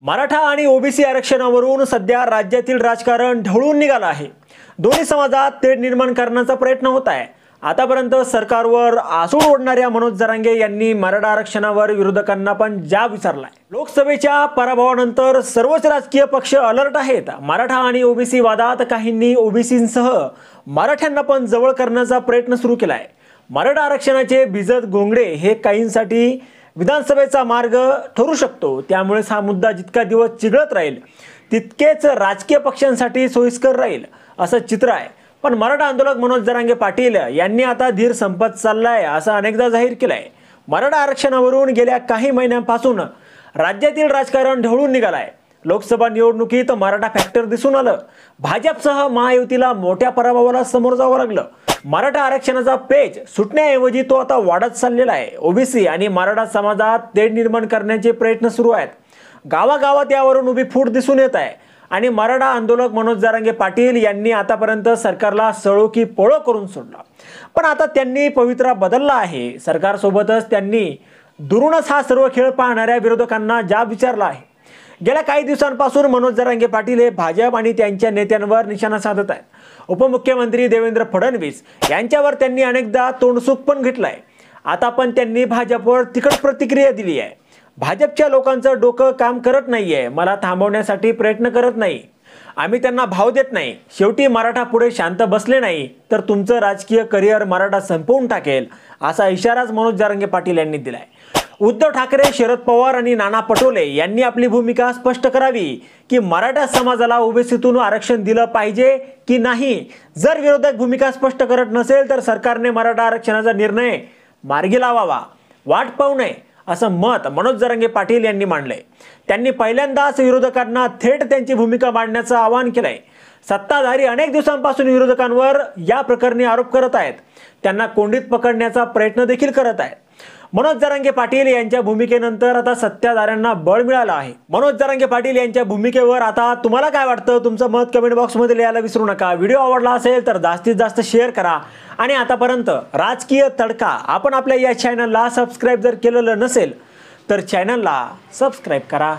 मराठा आणि ओबीसी आरक्षणावरून सध्या राज्यातील राजकारण ढवळून निघालं आहे। दोन्ही समाजात तेढ निर्माण करण्याचा प्रयत्न होत आहे। आतापर्यंत सरकारवर आसूड ओढणाऱ्या मनोज जरांगे यांनी मराठा आरक्षणावर विरोधकांना पण जाब विचारलाय। लोकसभेच्या पराभवानंतर सर्वच राजकीय पक्ष अलर्ट आहेत। मराठा आणि ओबीसी वादात काहींनी ओबीसींसह मराठ्यांना पण जवळ करण्याचा प्रयत्न सुरू केलाय। मराठा आरक्षणाचे भिजत घोंगडे हे काहींसाठी विधानसभेचा मार्ग ठरू शकतो, त्यामुळे हा मुद्दा जितका दिवस चिघळत राहील तितकेच राजकीय पक्षांसाठी सोयीस्कर राहील असं चित्र आहे। पण मराठा आंदोलक मनोज जरांगे पाटील यांनी आता धीर संपत चाललाय असं अनेकदा जाहीर केलंय। मराठा आरक्षणावरून गेल्या काही महिन्यांपासून राज्यातील राजकारण ढवळून निघालंय। लोकसभा निवडणुकीत मराठा फॅक्टर दिसून आलं। भाजपसह महायुतीला मोठ्या पराभवाला समोर जावं लागलं। मराठा आरक्षणाचा पेच सुटण्याऐवजी तो आता वाढत चाललेला आहे। ओबीसी आणि मराठा समाजात तेढ निर्माण करण्याचे प्रयत्न सुरू आहेत। गावागावात यावरून उभी फूट दिसून येत आहे आणि मराठा आंदोलक मनोज जरांगे पाटील यांनी आतापर्यंत सरकारला सळो की पळो करून सोडला। पण आता त्यांनी पवित्रा बदलला आहे। सरकारसोबतच त्यांनी दुरूनच हा सर्व खेळ पाहणाऱ्या विरोधकांना जाब विचारला आहे। गेल्या काही दिवसांपासून मनोज जरांगे पाटील हे भाजप आणि त्यांच्या नेत्यांवर निशाणा साधत आहेत। उपमुख्यमंत्री देवेंद्र फडणवीस यांच्यावर त्यांनी अनेकदा तोंडसुख पण घेतलाय। आता पण त्यांनी भाजपवर तिखट प्रतिक्रिया दिली आहे। भाजपच्या लोकांचं डोकं काम करत नाहीये, मला थांबवण्यासाठी प्रयत्न करत नाही, आम्ही त्यांना भाव देत नाही। शेवटी मराठा पुढे शांत बसले नाही तर तुमचं राजकीय करिअर मराठा संपवून टाकेल असा इशाराच मनोज जरांगे पाटील यांनी दिलाय। उद्धव ठाकरे, शरद पवार आणि नाना पटोले यांनी आपली भूमिका स्पष्ट करावी की मराठा समाजाला ओबीसीतून आरक्षण दिलं पाहिजे की नाही। जर विरोधक भूमिका स्पष्ट करत नसेल तर सरकारने मराठा आरक्षणाचा निर्णय मार्गी लावावा, वाट पाहू नये असं मत मनोज जरांगे पाटील यांनी मांडलंय। त्यांनी पहिल्यांदाच विरोधकांना थेट त्यांची भूमिका मांडण्याचं आवाहन केलंय। सत्ताधारी अनेक दिवसांपासून विरोधकांवर या प्रकरणी आरोप करत आहेत, त्यांना कोंडीत पकडण्याचा प्रयत्न देखील करत आहेत। मनोज जरांगे पाटील यांच्या भूमिकेनंतर आता सत्ताधाऱ्यांना बळ मिळालं आहे। मनोज जरांगे पाटील यांच्या भूमिकेवर आता तुम्हाला काय वाटतं? तुमचं मत कमेंट बॉक्समध्ये लिहायला विसरू नका। व्हिडिओ आवडला असेल तर जास्तीत जास्त शेअर करा आणि आतापर्यंत राजकीय तडका आपण आपल्या या चॅनलला सबस्क्राईब जर केलेलं नसेल तर चॅनलला सबस्क्राईब करा।